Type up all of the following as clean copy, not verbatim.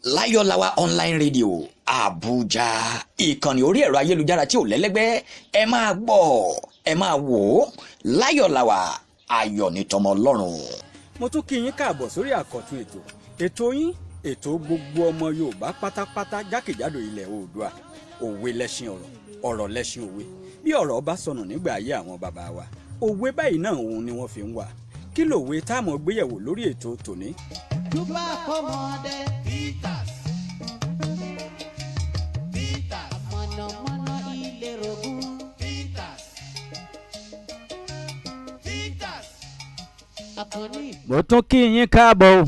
láyọ̀láwa online radio Àbújá, ìkànnì orí ẹ̀rọ ayélujára tí ò lẹ́lẹ́gbẹ́. Ẹ máa gbọ́, ẹ máa wò ó. Láyọ̀láwa, ayọ̀ ní tọmọ Ọlọ́run. Mo tún kí yín káàbọ̀ sórí àkọ́tún ètò yín, ètò gbogbo ọmọ Yorùbá pátápátá jákèjádò ilẹ̀ Oòduà. Òwe lẹṣin ọ̀rọ̀, ọ̀rọ̀ lẹṣin òwe. Bí ọ̀rọ̀ bá sọnù nígbà ayé àwọn bàbá wa, òwe báyìí náà òun ni wọ́n fi ń wà. Kí lòwe táàmù gbéyẹ̀wò lórí ètò tòní? Júbà fọmọdé Peters. Mọ̀nàmọ́ná ilé rogún Peters. Mo tún kí yín káàbọ̀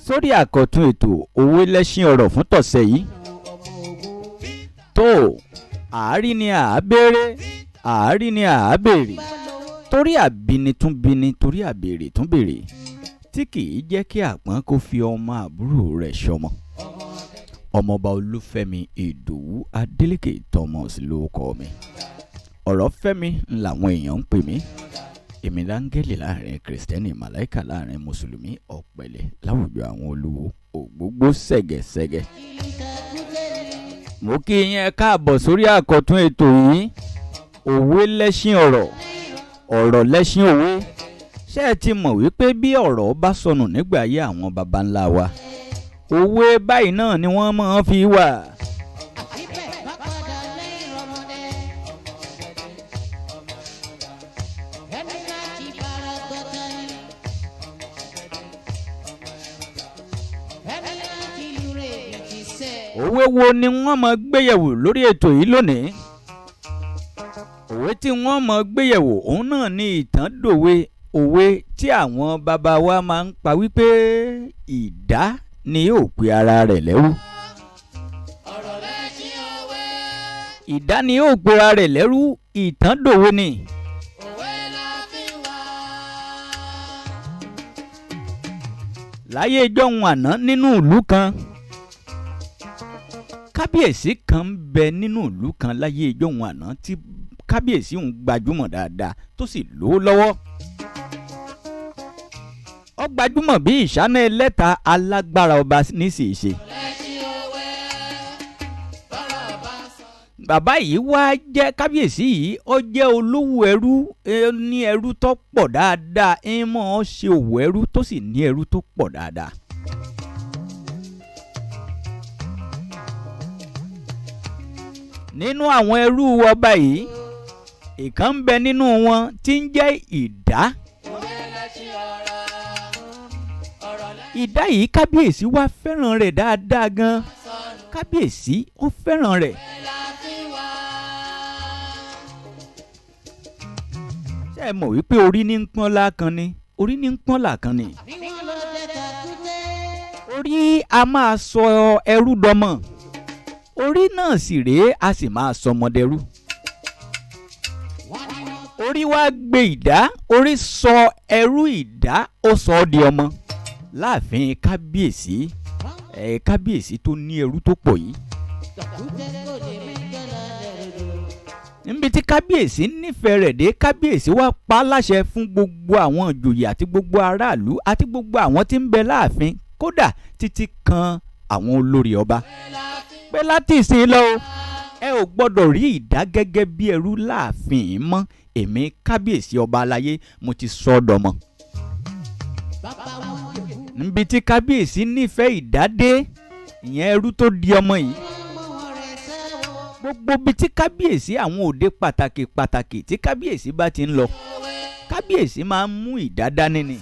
sórí àkọ́tún ètò òwe lẹ́ṣin ọ̀rọ̀ fún tọ̀sẹ̀ yìí. Tó àárí ni àá béèrè, àárí ni àá béèrè, torí àbíni tún bíni, torí àbèrè tún béèrè, tí kì í jẹ́ kí àpọ́n kó fi ọmọ àbúrò rẹ̀ ṣọmọ. Ọmọọba Olúfẹ́mi Ìdòwú Adélékè Thomas lórúkọ mi. Ọ̀rọ̀ Fẹ́mi làwọn èèyàn ń pè mí. Èmi láńgẹ́lì láàrin kìrìsìtẹ́nì, màláìkà láàrin mùsùlùmí, ọ̀pẹ̀lẹ̀ láwùjọ àwọn olówó, ògbógbó ṣẹ̀gẹ̀ṣẹ̀gẹ̀. Mo kí yín ẹ káàbọ̀ sórí àkọ́tún ètò yìí. Òwe lẹ́ṣin ọ̀rọ̀, ọ̀rọ̀ lẹ́ṣin òwe. Ṣé ẹ ti mọ̀ wípé bí ọ̀rọ̀ bá sọnù nígbà ayé àwọn baba ńlá wa, òwe báyìí náà ni wọ́n máa ń fi wà. Òwe wo ni wọ́n máa gbéyẹ̀wò lórí ètò yìí lónìí? Òwe tí wọ́n máa gbéyẹ̀wò òun náà ni ìtàn dòwe. Òwe tí àwọn baba wa máa ń pa wípé ìdá ni yóò pe ara rẹ̀ lẹ́rú. Ìdá ni yóò pe ara rẹ̀ lẹ́rú, ìtàn dòwe ni. Láyé ìjọ́un àná nínú ìlú kan, kábíyèsí kan ń bẹ nínú ìlú kan láyé ìjọ́un àná tí kábíyèsí ń gbajúmọ̀ dáadáa tó sì lówó lọ́wọ́. Ó gbajúmọ̀ bí ìṣáná ẹlẹ́ta, alágbára ọba níṣìṣe. Bàbá yìí wá jẹ́ kábíyèsí yìí, ó jẹ́ olówó ẹrú, ní ẹrú tó pọ̀ dáadáa, ń mọ̀ ọ́ ṣe òwò ẹrú tó sì ní ẹrú tó pọ̀ dáadáa. Nínú àwọn ẹrú ọba yìí, ìkan ń bẹ nínú wọn tí ń jẹ́ ìdá. Ìdá yìí kábíyèsí wá fẹ́ràn rẹ̀ dáadáa gan. Kábíyèsí ó fẹ́ràn rẹ̀. Ṣé ẹ mọ̀ wípé orí ní ń pọ́n lákan ni? Orí ní ń pọ́n làkan ni. Orí a máa sọ ẹrú dọmọ. Orí náà sì rèé a sì máa sọ ọmọdẹrú. Orí wá gbé ìdá, orí sọ ẹrú ìdá, ó sọ ọ́ di ọmọ láàfin kábíyèsí. Kábíyèsí tó ní ẹrú tó pọ̀ yìí. Níbi tí kábíyèsí nífẹ̀ẹ́ rẹ̀ dé, kábíyèsí wá pa á láṣẹ fún gbogbo àwọn ìjòyè àti gbogbo aráàlú àti gbogbo àwọn tí ń bẹ láàfin, kódà títí kan àwọn olórí ọba, pé láti ìsìn lọ ẹ ò gbọ́dọ̀ rí ìdá gẹ́gẹ́ bí ẹrú láàfin mọ́. Èmi kábíyèsí ọba aláyé mo ti sọ ọ́ dọmọ. Níbi tí kábíyèsí nífẹ̀ẹ́ ìdá dé, ìyẹn ẹrú tó di ọmọ yìí, gbogbo bí tí kábíyèsí, àwọn òde pàtàkì pàtàkì tí kábíyèsí bá ti ń lọ, kábíyèsí máa ń mú ìdá dání ni.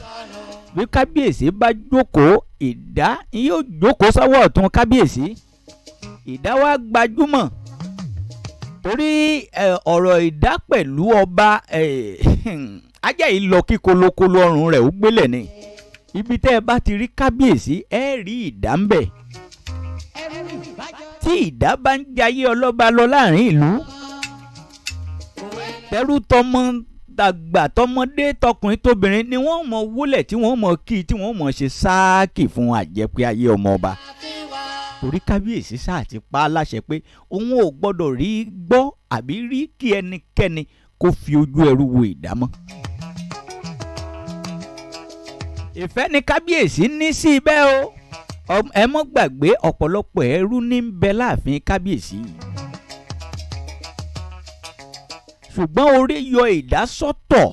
Bí kábíyèsí bá jókòó, ìdá yóò jókòó sọ́wọ́ ọ̀tún kábíyèsí. Ìdá wa gbajúmọ̀ torí ọ̀rọ̀ ìdá pẹ̀lú ọba, ajá yìí lọ kí kolokolo ọrùn rẹ̀ ó gbélẹ̀ ni. Ibi tẹ́ ẹ bá ti rí kábíyèsí, ẹ rí ìdá ń bẹ̀. Tí ìdá bá ń jayé ọlọ́ba lọ láàrin ìlú, tẹrú tọmọ dàgbà, tọmọdé tọkùnrin tóbìnrin ni wọ́n mọ wólẹ̀, tí wọ́n mọ kí, tí wọ́n mọ ṣe sáàkì fún àjẹpẹ́ ayé ọmọ ọba. Torí kábíyèsí sáà ti pa á láṣẹ pé òun ò gbọ́dọ̀ rí gbọ́ àbí rí kí ẹnikẹ́ni kó fi ojú ẹrú wo ìdá mọ́. ìfẹ́ ni kábíyèsí ní sí ibẹ̀ o. ẹ mọ́ gbàgbé ọ̀pọ̀lọpọ̀ ẹrú ní ń bẹ láàfin kábíyèsí. ṣùgbọ́n orí yọ ìdá sọ́tọ̀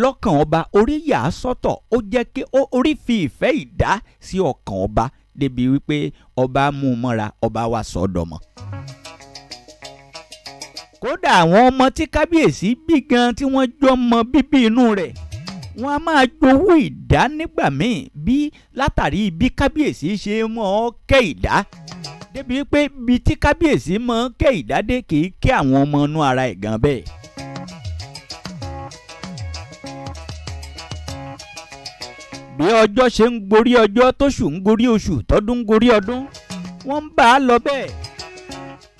lọ́kàn ọba, orí yà á sọ́tọ̀, ó jẹ́ kí orí fi ìfẹ́ ìdá sí ọkàn ọba débi wípé ọba mú un mọ́ra, ọba wa sọ́dọ̀mọ́. kódà àwọn ọmọ tí kábíyèsí bí gan tí wọ́n jọ mọ bíbí inú rẹ̀, wọ́n á máa jowú ìdá nígbà míì bí látàrí bí kábíyèsí ṣe mọ́ kẹ́ ìdá débi wípé bí tí kábíyèsí mọ́ kẹ́ ìdá dé kì í kẹ́ àwọn ọmọ inú ara ẹ̀ gan bẹ́ẹ̀. bí ọjọ́ ṣe ń gorí ọjọ́, tóṣù ń gorí oṣù, tọdún ń gorí ọdún, wọ́n ń bá a lọ bẹ́ẹ̀.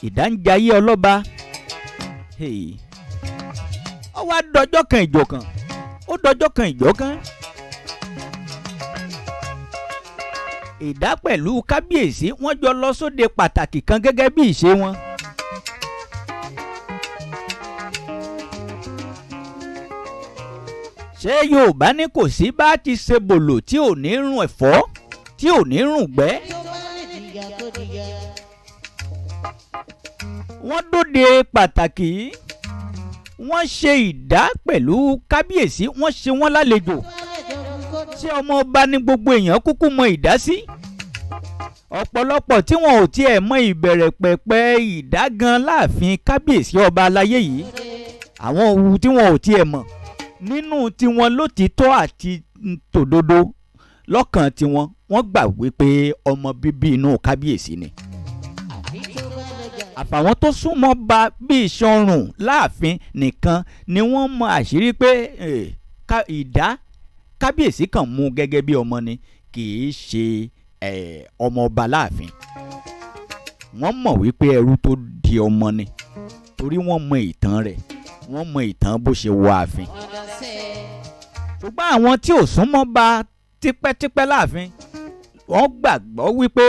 ìdá ń jayé ọlọ́ba. ó wá dọjọ́ kan ìjọ kan, ó dọjọ́ kan ìjọ kan. ìdá pẹ̀lú kábíyèsí wọ́n jọ lọ sóde pàtàkì kan gẹ́gẹ́ bí ìṣe wọn. ṣé Yorùbá ní kò sí bá ti ṣe bòlò tí ò ní rùn ẹ̀fọ́, tí ò ní rùn gbẹ́. wọ́n dóde pàtàkì, wọ́n ṣe ìdá pẹ̀lú kábíyèsí, wọ́n ṣe wọ́n lálejò. ṣé ọmọ ọba ní gbogbo èèyàn kúkú mọ ìdá sí? ọ̀pọ̀lọpọ̀ tí wọn ò tiẹ̀ mọ ìbẹ̀rẹ̀ pẹ̀pẹ̀ ìdá gan láàfin kábíyèsí ọba aláyé yìí, àwọn òwú tí wọn ò tiẹ̀ mọ̀ nínú tiwọn lótìítọ́ àti tòdodo lọ́kàn tiwọn, wọ́n gbà wípé ọmọ bíbí inú kábíyèsí ni. àfàwọn tó súnmọ́ ba bí ìṣọ̀rùn láàfin nìkan ni wọ́n mọ àṣírí pé ìdá kábíyèsí kan mú gẹ́gẹ́ bí ọmọ ni, kì í ṣe ọmọ ọba láàfin. wọ́n mọ̀ wípé ẹrú tó di ọmọ ni torí wọ́n mọ ìtàn rẹ̀, wọ́n mọ ìtàn bó ṣe wọ ààfin. ṣùgbọ́n àwọn tí ò súnmọ́ ba tipẹ́tipẹ́ láàfin, wọ́n gbàgbọ́ wípé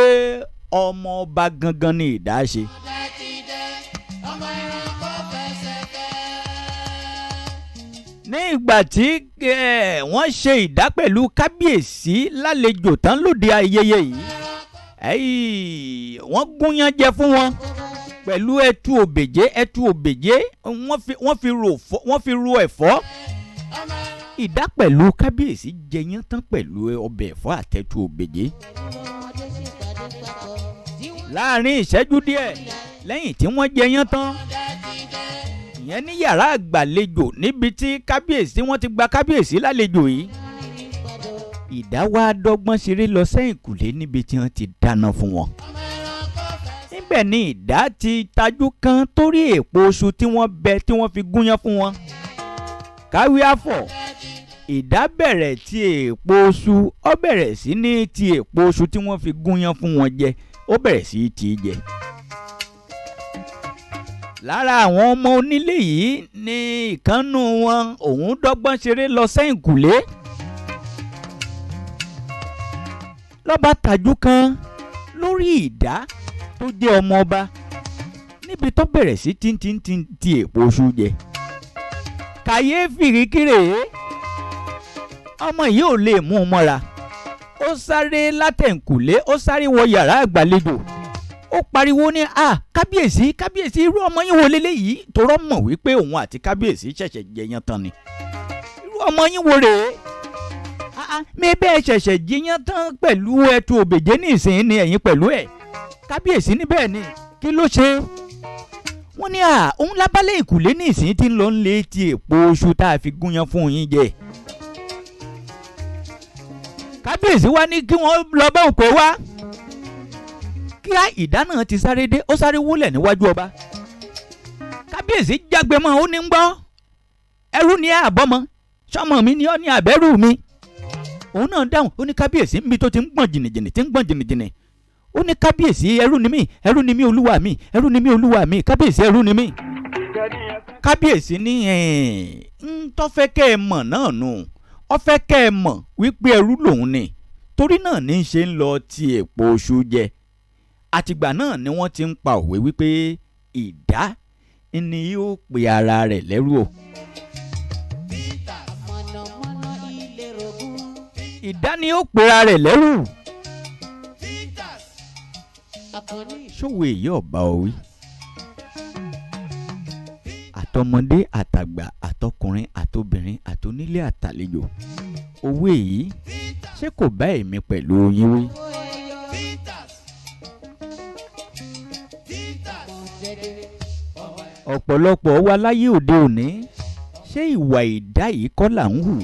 ọmọ ọba gangan ni ìdá ṣe. ní ìgbà tí wọ́n ṣe ìdá pẹ̀lú kábíyèsí lálejò tán lóde ayẹyẹ yìí, wọ́n gúnyán jẹ fún wọn pẹ̀lú ẹtu òbèjé, wọ́n fi ro ẹ̀fọ́. ìdá pẹ̀lú kábíyèsí jẹyán tán pẹ̀lú ọbẹ̀ ẹ̀fọ́ àtẹ̀tù òbèjé. láàrin ìṣẹ́jú díẹ̀ lẹ́yìn tí wọ́n jẹyán tán, ìyẹn ní yàrá àgbàlejò níbi tí kábíyèsí wọ́n ti gba kábíyèsí lálejò yìí, ìdá wá dọ́gbọ́n ṣeré lọ sẹ́yìn kùlé níbi tí wọ́n ti dáná fún wọn. níbẹ̀ ni ìdá ti tajú kan torí èèpo oṣù tí wọ́n bẹ tí wọ́n fi gúnyán fún wọn. káwí àfọ̀, ìdá bẹ̀rẹ̀ ti èèpo oṣù, ó bẹ̀rẹ̀ sí ní ti èèpo oṣù tí wọ́n fi gúnyán fún wọn jẹ, ó bẹ̀rẹ̀ sí ti jẹ. lára àwọn ọmọ onílé yìí ni ìkànnù wọn, òun dọ́gbọ́n ṣeré lọ sẹ́yìn kùlé. lọ́ba tajú kan lórí ìdá tó jẹ́ ọmọ ọba níbi tó bẹ̀rẹ̀ sí tíntín ti èèpo oṣù jẹ. kàyéfì kíkìrè, ọmọ yìí ò lè mú un mọ́ra. ó sáré látẹ̀ǹkùlé, ó sáré wọ yàrá àgbàlejò, ó pariwo ní kábíyèsí irú ọmọ yín wo leléyìí, torọ́ mọ̀ wípé òun àti kábíyèsí ṣẹ̀ṣẹ̀ jẹyán tán ni. irú ọmọ yín wo rèé? mi bẹ́ẹ̀ ṣẹ̀ṣẹ̀ jiyán tán pẹ̀lú ẹtu òbèjé ní ìsìn ni ẹ̀yin pẹ̀lú ẹ̀. kábíyèsí ní bẹ́ẹ̀ ni, kí ló ṣe? wọ́n ní òun lábálẹ̀ ìkùlé ní ìsìn tí ń lọ ń lé ti èèpo oṣù tá a fi gúnyán fún yín jẹ. kábíyèsí wá ní kí wọ́n lọ bá òun pé wá. kíá ìdá náà ti sáré dé, ó sáré wólẹ̀ níwájú ọba. kábíyèsí jágbe mọ́, ó ní ń gbọ́, ẹrú ni ẹ àbọ́mọ, sọmọ mi ni ọ́ ní àbẹ́rù mi. òun náà dáhùn, ó ní kábíyèsí níbi tó ti ń gbọ̀n jìnnìjìnnì, ó ní kábíyèsí ẹrú ni mí olúwa mi, ẹrú ni mí olúwa mi, kábíyèsí ẹrú ni mí. kábíyèsí ní tó fẹ́ kẹ́ ẹ mọ̀ náà nù, ó fẹ́ kẹ́ ẹ mọ̀ wípé ẹrú lòun ni, torí náà ní í ṣe ń lọ ti èèpo oṣù jẹ. àtìgbà náà ni wọ́n ti ń pa òwe wípé ìdá ni yóò pe ara rẹ̀ lẹ́rú o. ìdá ni yóò pe ara rẹ̀ lẹ́rú. ṣòwò èyí ọba òwí àtọmọdé àtàgbà àtọkùnrin àtobìnrin àtonílé àtàlejò owó èyí ṣé kò bá èmi pẹ̀lú yín wí. ọ̀pọ̀lọpọ̀ wa láyé òde òní ṣé ìwà ìdá yìí kọ́ là ń hù.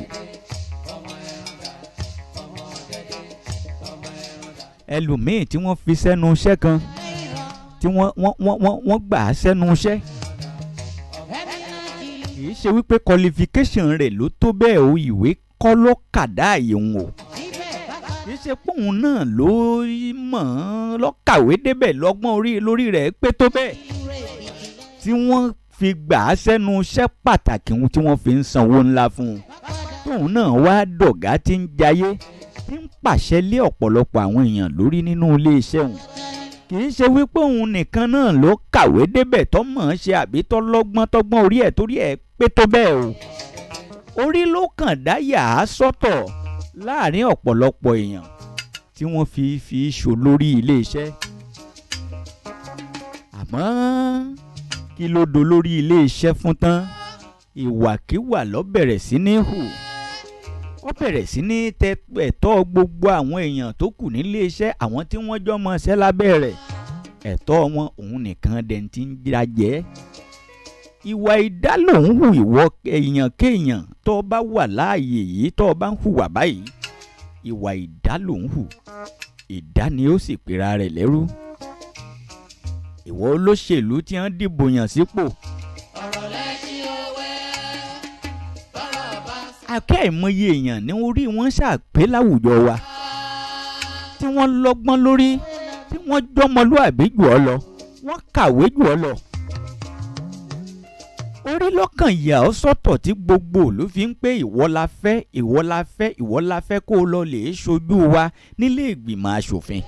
ẹlòmíì tí wọ́n fi sẹ́nu iṣẹ́ kan tí wọ́n gbà á sẹ́nu iṣẹ́ kì í ṣe wípé qualification rẹ̀ ló tó bẹ́ẹ̀ o ìwé kọ́ ló kàdá àyè òun o kì í ṣe póun náà ló mọ̀ ọ́n lọ́kàwé débẹ̀ lọ́gbọ́n lórí rẹ̀ pé tó bẹ́ẹ̀ tí wọ́n fi gbà á sẹ́nu iṣẹ́ pàtàkì tí wọ́n fi ń sanwó ńlá fún un tóun náà wá dọ̀gá tí ń jayé tí ń pàṣẹ lé ọ̀pọ̀lọpọ̀ àwọn èèyàn lórí nínú ilé iṣẹ́ òun kì í ṣe wípé òun nìkan náà ló kàwé débẹ̀ tó mọ̀ ọ́n ṣe àbí tó lọ́gbọ́n orí ẹ̀ torí ẹ̀ pé tó bẹ́ẹ̀ o orí ló kàn dá yà á sọ́tọ̀ láàrin ọ̀pọ̀lọpọ̀ èèyàn tí wọ́n fi ṣò lórí ilé iṣẹ́ àmọ́ kí ló do lórí ilé iṣẹ́ fún tán ìwàkiwà ló bẹ̀rẹ̀ sí ní hù ó bẹ̀rẹ̀ sí ní tẹ ẹ̀tọ́ gbogbo àwọn èèyàn tó kù nílé iṣẹ́ àwọn tí wọ́n jọ mọ ṣẹ́ lábẹ́ rẹ̀ ẹ̀tọ́ wọn òun nìkan dẹ̀ ti ń jẹ́ ìwà ìdá lòun hù ìwọ èèyàn kéèyàn tó bá wà láàyè yìí tó bá ń hùwà báyìí ìwà ìdá lòun hù ìdá ni ó sì pera rẹ̀ lẹ́rú ìwọ olóṣèlú tí wọ́n dìbò yàn sípò akẹ́ìmọye èèyàn ní orí wọn ṣàpé láwùjọ wa tí wọ́n lọ́gbọ́n lórí tí wọ́n jọmọlúàbí jù ọ́ lọ wọ́n kàwé jù ọ́ lọ orí lọ́kàn yà ọ́ sọ́tọ̀ tí gbogbo òlú fi ń pé ìwọ la fẹ́ ìwọ la fẹ́ ìwọ la fẹ́ kó o lọ lè ṣojú wa nílé ìgbìmọ̀ asòfin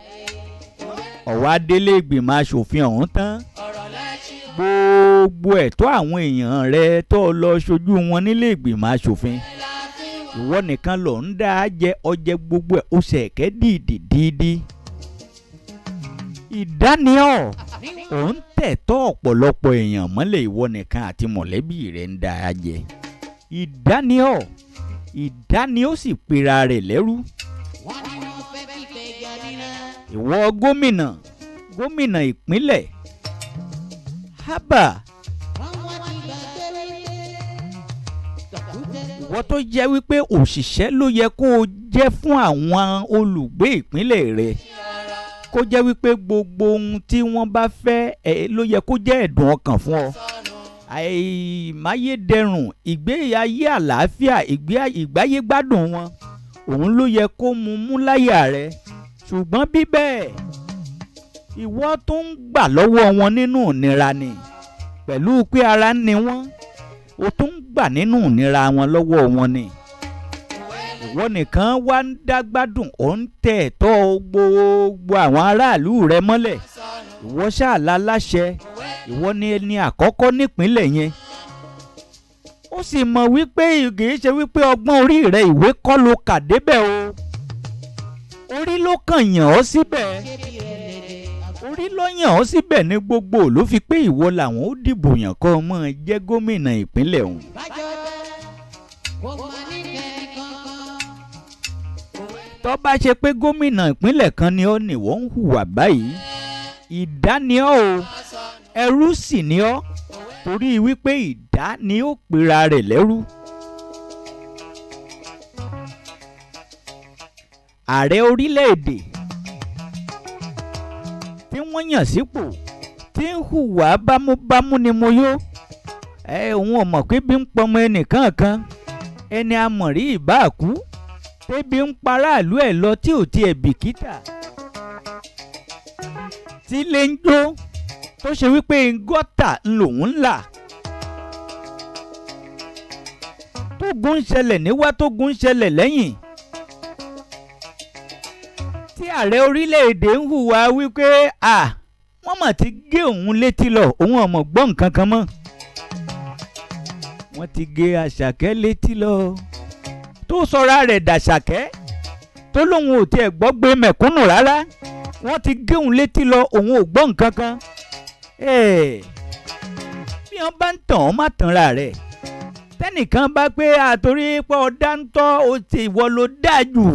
ọ̀wá délé ìgbìmọ̀ asòfin ọ̀hún tán gbogbo ẹ̀tọ́ àwọn èèyàn rẹ tó lọ ṣojú wọn nílé ìgbìmọ̀ asòfin ìwọ nìkan ló ń dá jẹ ọjẹ gbogbo ẹ̀ ó ṣe ẹ̀kẹ́ dìídì ìdániọ́ ò ń tẹ̀tọ́ ọ̀pọ̀lọpọ̀ èèyàn mọ́lẹ̀ ìwọ nìkan àti mọ̀lẹ́bí rẹ̀ ń dá jẹ ìdániọ́ sì pera rẹ̀ lẹ́rú ìwọ gómìnà ìpínlẹ̀ hábà ìwọ tó jẹ́ wípé òṣìṣẹ́ ló yẹ kó o jẹ́ fún àwọn olùgbé ìpínlẹ̀ rẹ kó jẹ́ wípé gbogbo ohun tí wọ́n bá fẹ́ ló yẹ kó jẹ́ ẹ̀dùn ọkàn fún ọ àìmáyédẹrùn ìgbé ayé àlàáfíà ìgbáyé gbádùn wọn òun ló yẹ kó mú láyà rẹ ṣùgbọ́n bí bẹ́ẹ̀ ìwọ tó ń gbà lọ́wọ́ wọn nínú ìnira ni pẹ̀lú pé ara ń ni wọ́n o tó ń gbà nínú ìnira wọn lọ́wọ́ wọn ni ìwọ nìkan wá ń dá gbádùn ò ń tẹ̀ ẹ̀tọ́ gbogbo àwọn aráàlú rẹ mọ́lẹ̀ ìwọ ṣáàlà láṣẹ ìwọ ni ẹni àkọ́kọ́ nípínlẹ̀ yẹn ó sì mọ̀ wípé kì í ṣe wípé ọgbọ́n orí rẹ ìwé kọ́ ló kà débẹ̀ o orí ló kàn yàn ọ́ síbẹ̀ orí ló yàn ọ́ síbẹ̀ ní gbogbo ló fi pé ìwọ làwọn ó dìbò yàn kọ́ ọmọ jẹ́ gómìnà ìpínlẹ̀ ọ̀hún. tó bá ṣe pé gómìnà ìpínlẹ̀ kan ni ọ́ ní wọ́n ń hùwà báyìí ìdá ni ọ́ o ẹrú sì ni ọ́ torí wípé ìdá ni ó pera rẹ̀ lẹ́rú. ààrẹ orílẹ̀-èdè tí wọ́n yàn sípò tí ń hùwà bámúbámú ni mo yó òun ò mọ̀ pé bí ń pọmọ ẹnìkan kan ẹni amọ̀rí ìbáàkú tẹ́bi ń paráàlú ẹ̀ lọ tí ò tiẹ̀ bìkítà tí lè ń jó tó ṣe wípé gọ́tà lòun là tógun ń ṣẹlẹ̀ níwá tógun ń ṣẹlẹ̀ lẹ́yìn tí ààrẹ orílẹ̀-èdè ń hùwà wípé wọ́n mọ̀ ti gé òun létí lọ òun ọmọ gbọ́ nǹkan kan mọ́ wọ́n ti gé àṣàkẹ́ létí lọ tó sọra rẹ̀ dàṣàkẹ́ tó lóun ò tiẹ̀ gbọ́ gbé mẹ̀kúnnù rárá wọ́n ti gé òun létí lọ, òun ò gbọ́ nǹkan kan. Bí wọ́n bá ń tàn ọ́ má tanra rẹ̀. Tẹ́nìkan bá pé àtòrí pé ọ̀dà ń tọ́ o ti ìwọ ló dáa jù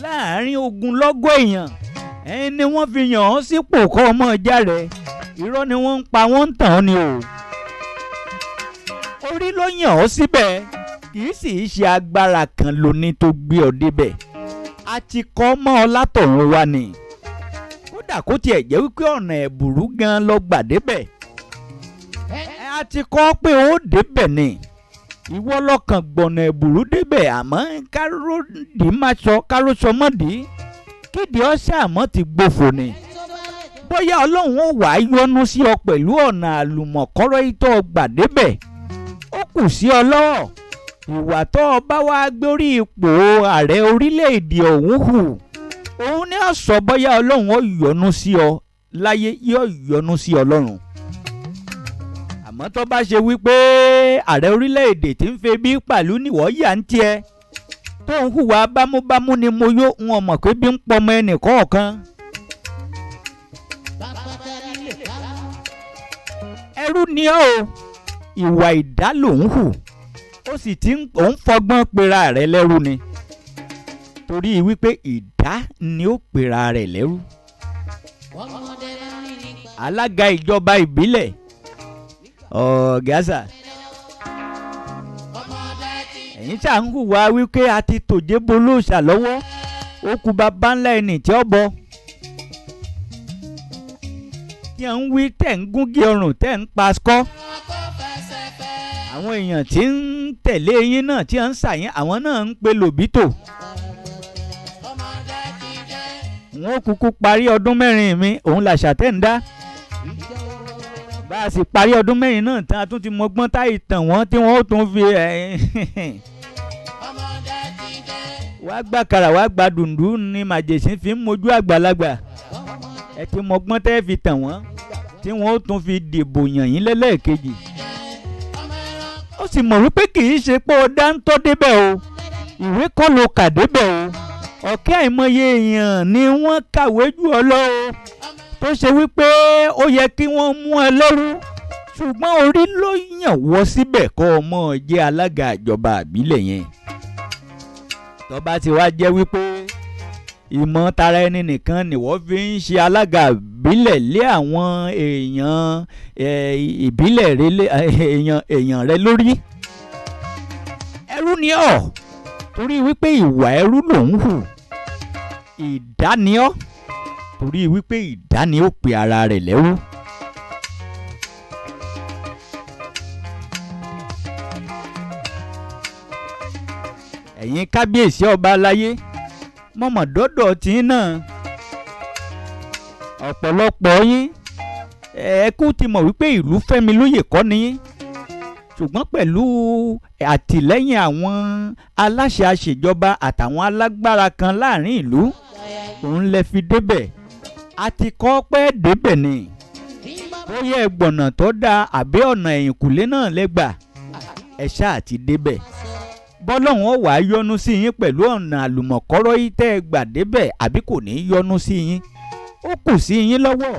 láàrin ogunlọ́gọ̀ èèyàn, ẹni ni wọ́n fi yàn ọ́ sípò kọ́ ọmọ ìjà rẹ̀. Irọ́ ni wọ́n ń pa, wọ́n ń tàn ọ́ ni o. Orí ló yàn ọ́ síbẹ̀, kì í sì í ṣe agbára kan lóní tó gbé ọ débẹ̀. A ti kọ́ mọ́ ọ látọ̀run wá ni. Kódà kó tiẹ̀ jẹ́ wípé ọ̀nà ẹ̀bùrú gan lọ gbà débẹ̀. A ti kọ́ pé ó débẹ̀ ni. Ìwọ lọ́kàn gbọ̀nà ẹ̀bùrú débẹ̀, àmọ́ káròdì má sọ káròsọ mọ́dì kéde ọ̀sẹ̀ àmọ́ ti gbófo ni. Bóyá Ọlọ́run ó wàá yọ́nú sí ọ pẹ̀lú ọ̀nà àlùmọ̀kọ́rọ́ ìtọ́ gbà débẹ̀. Ó kù sí ọ lọ́wọ́. Ìwà tó o bá wá gbórí ipò ààrẹ orílẹ̀-èdè ọ̀hún hù, òun ni ó sọ bóyá Ọlọ́run ó yọ́nú sí ọ láyé, yóò yọ́nú sí Ọlọ́run. Àmọ́ tó bá ṣe wípé ààrẹ orílẹ̀-èdè tí ń fẹ́ bí pàlú nìwọ́ yà ń tiẹ̀ tó ń hùwà bámúbámú ni mo yó wọn mọ̀ pé bí ń pọmọ ẹnì kọ̀ọ̀kan. Ẹrú ni ọ́ o, ìwà ìdá lòun hù, ó sì ti ń fọgbọ́n pera rẹ̀ lẹ́rú ni, torí wípé ìdá ni ó pera rẹ̀ lẹ́rú. Alága ìjọba ìbílẹ̀ Ọ̀gásà, ẹ̀yin ṣáà ń hùwà wípé a ti tòjé bolóòṣà lọ́wọ́, ó kù bàbá ńlá ẹni tí ó bọ. Tí à ń wí tẹ̀ ń gúngi ọrùn tẹ̀ ń pa skọ́. Àwọn èèyàn tí ń tẹ̀lé yín náà tí à ń ṣàyín, àwọn náà ń pe lòbítò. Wọ́n kúkú parí ọdún mẹ́rin mi, òun làṣà tẹ̀ ń dá. Bá a sì parí ọdún mẹ́rin náà tán, a tún ti mọgbọ́n táyì tàn wọ́n tí wọ́n ó tún fi wá gbà kàrà wá gba dùndú ni màjèṣín fi ń mojú àgbàlagbà. Ẹ ti mọgbọ́n tẹ́ fi tàn wọ́n tí wọ́n ó tún fi dìbò yàn yín lẹ́lẹ́ẹ̀kejì. Ó sì mọ̀ wípé kì í ṣe pé ó dáńtọ́ débẹ̀ o, ìwé kọ́ ló kà débẹ̀ o. Ọ̀kẹ́ àìmọye èèyàn ni wọ́n kàwé jù ọ lọ o, tó ṣe wípé ó yẹ kí wọ́n mú ẹ lẹ́rú, ṣùgbọ́n orí ló yàn wọ́ síbẹ̀ kọ́ ọmọ jẹ́ alága ìjọba àbílẹ̀ yẹn. Tó bá ti wá jẹ́ wípé ìmọ̀ tara ẹni nìkan ni wọ́n fi ń ṣe alága ìbílẹ̀ lé àwọn èèyàn ìbílẹ̀ èèyàn rẹ lórí, ẹrú ni ọ́, torí wípé ìwà ẹrú lòun hù. Ìdá ni ọ́, torí wípé ìdá ni ó pe ara rẹ̀ lẹ́rú. Ẹ̀yin kábíyèsí ọba aláyé, mọ̀mọ́ dọ́dọ̀ tí náà ọ̀pọ̀lọpọ̀ yín ẹ̀ẹ́kú ti mọ̀ wípé ìlú fẹ́mi lóyè kọ́ ni yín, ṣùgbọ́n pẹ̀lú àtìlẹ́yìn àwọn aláṣẹ àṣejọba àtàwọn alágbára kan láàrin ìlú, òun lẹ fi débẹ̀. A ti kọ́ pẹ́ débẹ̀ ni, bóyá ẹgbọ̀nà tó dáa àbí ọ̀nà ẹ̀yìnkùlé náà lẹ́gbà, ẹ ṣáà ti débẹ̀. Bọ́lọ́hun ó wá yọ́nú sí yín pẹ̀lú ọ̀nà àlùmọ̀kọ́rọ́ yìí tẹ́ ẹ gbà débẹ̀ àbí kò ní yọ́nú sí yín, ó kù sí yín lọ́wọ́.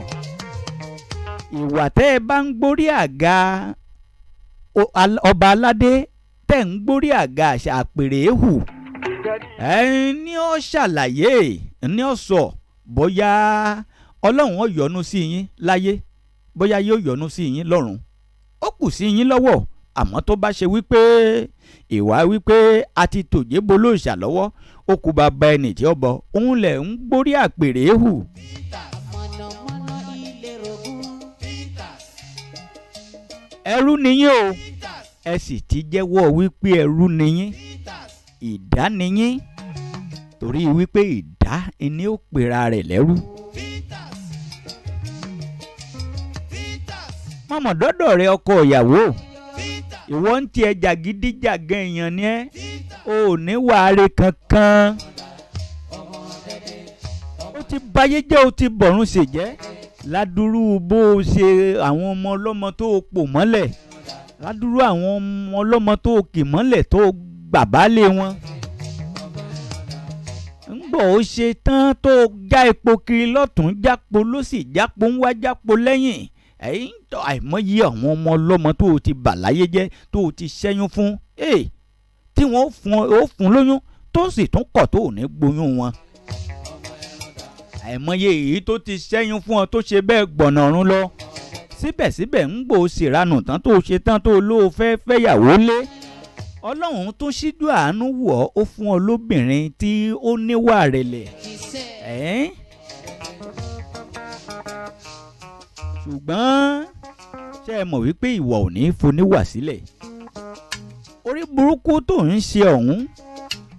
Ìwà tẹ́ ẹ bá ń gbórí àga ọba aládé, tẹ́ ń gbórí àga àṣà àpèrè hù, ẹni ó ṣàlàyé ní ó sọ bóyá Ọlọ́run ó yọ́nú sí yín láyé, bóyá yóò yọ́nú sí yín lọ́run, ó kù sí yín lọ́wọ́. Àmọ́ tó bá ṣe wípé ìwà wípé a ti tòjé bolóòṣà lọ́wọ́, ó kù bàbá ẹni tí ó bọ, òun lẹ̀ ń gbórí àpèrè hù. Ẹrú niyín o, ẹ sì ti jẹ́wọ́ wípé ẹrú niyín, ìdá niyín, torí wípé ìdá ni ó pera rẹ̀ lẹ́rú. Mọ̀mọ́ dọ́dọ̀ rẹ ọkọ ìyàwó, ìwọ ń tiẹ̀ jàgídíjàgan èèyàn ni ẹ́, o ò ní wàáre kankan, ó ti báyé jẹ́, ó ti bọ̀run ṣèjẹ́. Ládùúrú bó o ṣe àwọn ọmọ ọlọ́mọ tó o pò mọ́lẹ̀, ládùúrú àwọn ọmọ ọlọ́mọ tó o kì mọ́lẹ̀ tó o gbàbálé wọn. ńgbọ́ ó ṣe tán tó já epo kiri lọ́tún jápo lósì jápo ń wá jápo lẹ́yìn àìmọye àwọn ọmọ ọlọ́mọ tó o ti bà láyé jẹ́ tó o ti ṣẹ́yún fún tí wọ́n fún lóyún tó sì tún kọ̀ tó ò ní gboyún wọn. àìmọye èyí tó ti ṣẹ́yún fún ọ tó ṣe bẹ́ẹ̀ gbọ̀nà ọ̀run lọ síbẹ̀síbẹ̀ ń gbò ṣèranù tán tó ṣe tán tó lóo fẹ́ fẹ́yàwó lé ọlọ́run tó ṣíjú àánú wọ̀ ó fún ọ lóbìnrin tí ó níwà rẹ̀lẹ̀ ṣùgbọ́n ṣé ẹ mọ̀ wípé ìwà ò ní foníwà sílẹ̀ orí burúkú tó ń ṣe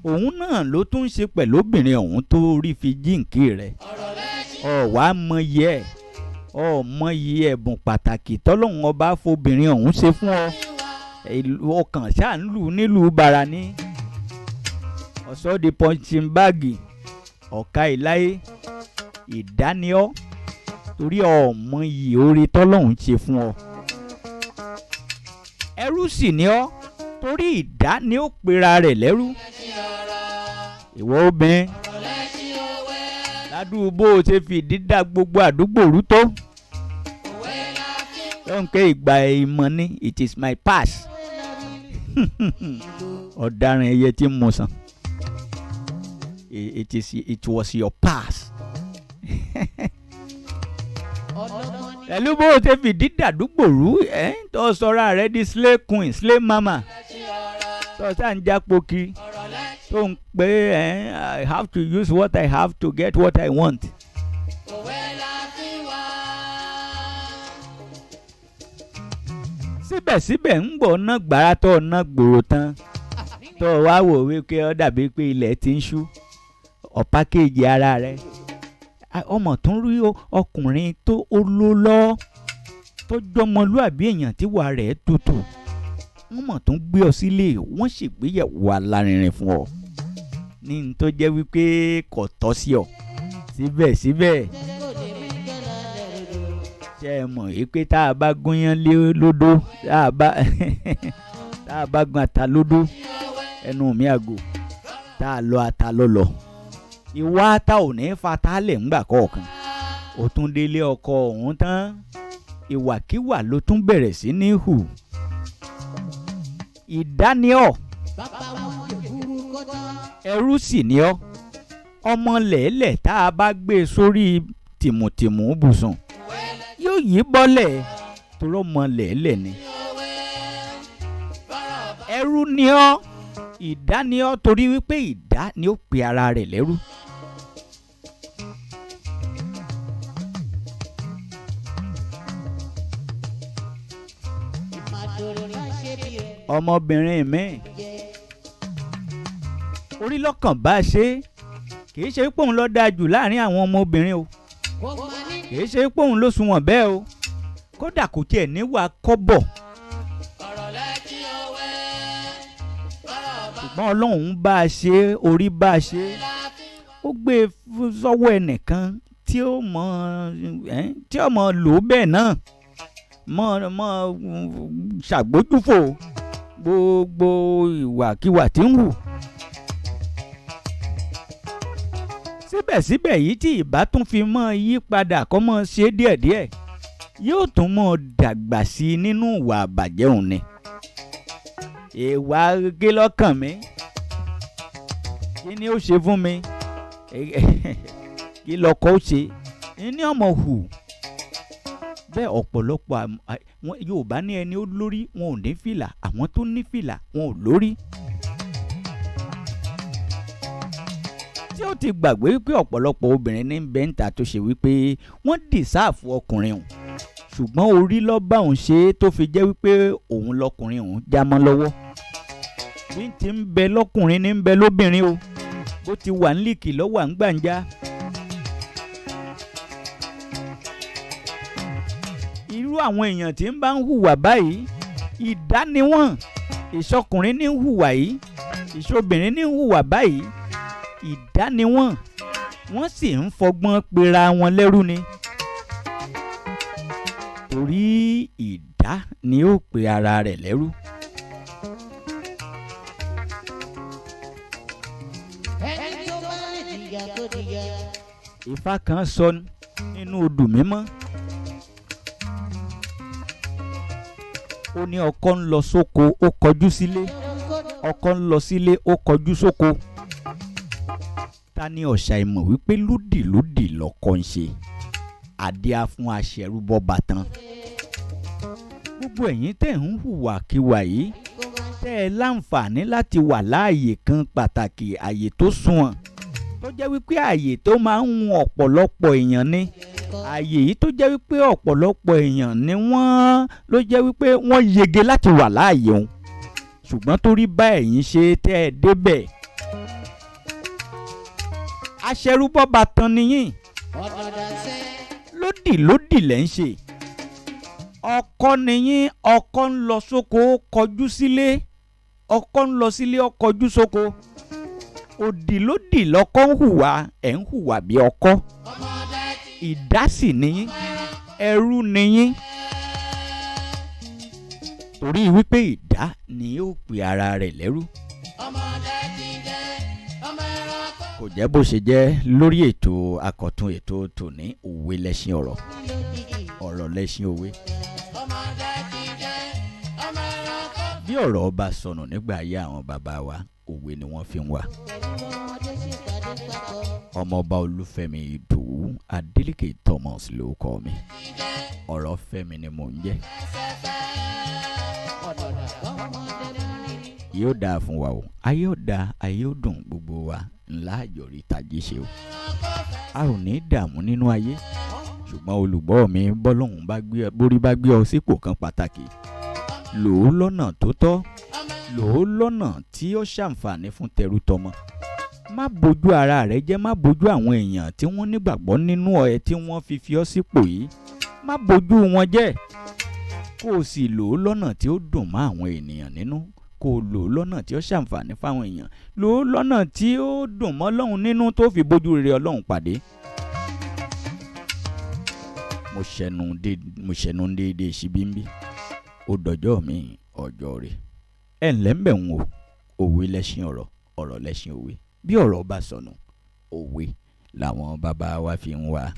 òun náà ló tún ń ṣe pẹ̀lú obìnrin ọ̀hún tó rí fi jíǹkí rẹ̀ ọ̀wá mọyì ẹ̀bùn pàtàkì tọ́lọ́hún ọba fobìnrin ọ̀hún ṣe fún ọ ọkàn ṣáà ń lù nílùú bara ní ọ̀sọ́ di punching báàgì ọ̀ka ìláyé ìdániọ́ torí ọ̀mọyì orí tọ́lọ́hún ṣe fún ọ ẹrú sì ni ọ́ torí ìdá ni ó pera rẹ̀ lẹ́rú ìwọ obìnrin ládùúgbò bó o ṣe fi dídá gbogbo àdúgbò rú tó lọ́nkẹ́ ìgbà ìmọ̀ ni it is my past ọ̀daràn ẹyẹ tí mo sàn it was your past pẹ̀lú bó o ṣe fi dídá àdúgbò rú tó sọra rẹ di slay queen slay mama tó sáà ń jápo kiri tó ń pé I have to use what I have to get what I want. síbẹ̀síbẹ̀ ń gbọ́ ná gbàrà tó ná gbòòrò tán tó wá wò wípé ó dàbí pé ilẹ̀ ti ń ṣú ọ̀pá kejì ara rẹ̀ ọmọ tó ń rí ọkùnrin tó olólọ́ tó jọmọlúàbí èèyàn tí wà rẹ̀ tutù wọ́n mọ̀ tó ń gbé ọ sílé wọ́n ṣègbéyàwó alárinrin fún ọ ní n tó jẹ́ wípé kò tọ́ sí ọ síbẹ̀síbẹ̀ ṣe é mọ̀ wípé tá a bá gúnyán lé lódó tá a bá gun ata lódó ẹnu mi àgò tá a lọ ata lọ́lọ́ ìwà ata ò ní fata lẹ̀ ńgbà kọ̀ọ̀kan ó tún délé ọkọ ọ̀hún tán ìwàkiwà ló tún bẹ̀rẹ̀ sí ní hù ìdániọ́ ẹrú sì ni ọ́ ọmọ lẹ̀ẹ́lẹ̀ tá a bá gbé sórí tìmùtìmù bùsùn yóò yí bọ́lẹ̀ torọ́ mọ lẹ̀ẹ́lẹ̀ ni ẹrú ni ọ́ ìdániọ́ torí wípé ìdá ni ó pe ara rẹ̀ lẹ́rú. ọmọbìnrin mi orí lọ́kàn bá a ṣe kìí ṣe pé òun ló dáa jù láàrin àwọn ọmọbìnrin o kìí ṣe pé òun ló sunwọ̀n bẹ́ẹ̀ o kódà kò tiẹ̀ níwà kọ́bọ̀ ṣùgbọ́n ọlọ́run bá a ṣe orí bá a ṣe ó gbé sọ́wọ́ ẹnìkan tí ó mọ̀ lò bẹ́ẹ̀ náà mọ̀ ṣàgbójúfò gbogbo ìwàkiwà tí ń hù. síbẹ̀síbẹ̀ yìí tí ìbá tún fi mọ́ yí padà kọ́ mọ́ ṣe díẹ̀díẹ̀ yóò tún mọ́ dàgbà sí i nínú ìwà àbàjẹ́ òun ni. ìwà gé lọ́kàn mi kí ni ó ṣe fún mi kí lọ́kọ́ ó ṣe ní ọmọ hù bẹ́ẹ̀ ọ̀pọ̀lọpọ̀ Yorùbá ní ẹni ó lórí wọn ò ní fìlà àwọn tó ní fìlà wọn ò lórí. tí ó ti gbàgbé wípé ọ̀pọ̀lọpọ̀ obìnrin ní bẹ́ńtà tó ṣe wípé wọ́n dìsáàfù ọkùnrin òun ṣùgbọ́n orí ló bá òun ṣe é tó fi jẹ́ wípé òun lọkùnrin òun já mọ́ lọ́wọ́. bí ti ń bẹ lọ́kùnrin ní ń bẹ lóbìnrin o bó ti wà ń líkì lọ́wọ́ à ń gbàǹjà. irú àwọn èèyàn tí ń bá ń hùwà báyìí ìdániwọ̀n ìṣọkùnrin ní ń hùwà yìí ìṣobìnrin ní ń hùwà báyìí ìdániwọ̀n wọ́n sì ń fọgbọ́n pera wọn lẹ́rú ni torí ìdá ni ó pe ara rẹ̀ lẹ́rú. ẹni tó bá lè jìyà Ifá kan sọ nínú odù mímọ́, ó ní ọkọ ń lọ sóko ó kọjú sílé, ọkọ ń lọ sílé ó kọjú sóko. Ta ni ọ̀sà ìmọ̀ wípé lódìlódì lọ́kọ ń ṣe, àdíá fún aṣẹrúbọ bàtàn. Gbogbo ẹ̀yin tẹ̀ ń hùwàkiwà yìí, tẹ́ ẹ láǹfààní láti wà láàyè kan pàtàkì, àyè tó sunwọ̀n, tó jẹ́ wípé àyè tó máa ń hun ọ̀pọ̀lọpọ̀ èèyàn ni, àyè yìí tó jẹ́ wípé ọ̀pọ̀lọpọ̀ èèyàn ni wọ́n ló jẹ́ wípé wọ́n yege láti wà láàyè òun, ṣùgbọ́n torí bá ẹ̀yin ṣe tẹ́ ẹ débẹ̀, aṣẹrúbọ bàtàn nìyín, lódìlódì lẹ́ ń ṣe. Ọkọ nìyín, ọkọ ń lọ sóko ó kọjú sílé, ọkọ ń lọ sílé ó kọjú sóko. Òdìlódì lọ́kọ ń hùwà, ẹ̀ ń hùwà bí ọkọ. Ìdásí nìyín, ẹrú nìyín, torí wípé ìdá ni yóò pe ara rẹ̀ lẹ́rú. Kò jẹ́ bó ṣe jẹ́ lórí ètò àkọ́tún ètò tòní òwe lẹ́ṣin ọ̀rọ̀, ọ̀rọ̀ lẹ́ṣin òwe. Bí ọ̀rọ̀ bá sọnù nígbà ayé àwọn bàbá wa, òwe ni wọ́n fi ń wà. Ọmọọba Olúfẹ́mi Ìdòwú Adélékè Thomas ló kọ mi, ọ̀rọ̀ Fẹ́mi ni mò ń jẹ́. Yóò dáa fún wa o, ayé ó dáa, ayé ó dùn, gbogbo wa ńlá àjọrí tají ṣe o. A ò ní dààmú nínú ayé, ṣùgbọ́n olùgbọ́ mi, bọ́lọ́hún borí bá gbé ọ sípò kan pàtàkì, lò ó lọ́nà tó tọ́, lò ó lọ́nà tí ó ṣàǹfààní fún tẹrú tọmọ. Má bójú ara rẹ jẹ́, má bójú àwọn èèyàn tí wọ́n nígbàgbọ́ nínú ẹ tí wọ́n fi ọ́ sípò yìí, má bójú wọn jẹ́, kó o sì lò ó lọ́nà tí ó dùn mọ́ àwọn ènìyàn nínú, kó o lò ó lọ́nà tí ó ṣàǹfààní fáwọn èèyàn, lò ó lọ́nà tí ó dùn mọ́ Ọlọ́run nínú tó fi bójú rere Ọlọ́run pàdé. Mo ṣẹnu déédéé síbí ń bí, ó dọjọ́ mi ọjọ́ rẹ̀. Ẹ ǹlẹ́ ń bẹ̀ ń wò, òwe lẹ́ṣin ọ̀rọ̀, ọ̀rọ̀ lẹ́ṣin òwe. Bí ọ̀rọ̀ bá sọnù, òwe làwọn bàbá wa fi ń wá.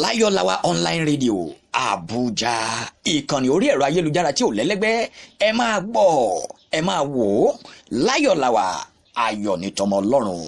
Láyọ̀láwà online radio Àbújá, ìkànnì orí ẹ̀rọ ayélujára tí ò lẹ́lẹ́gbẹ́. Ẹ máa gbọ́, ẹ máa wò ó. Láyọ̀láwà, ayọ̀ ní tọmọ Ọlọ́run.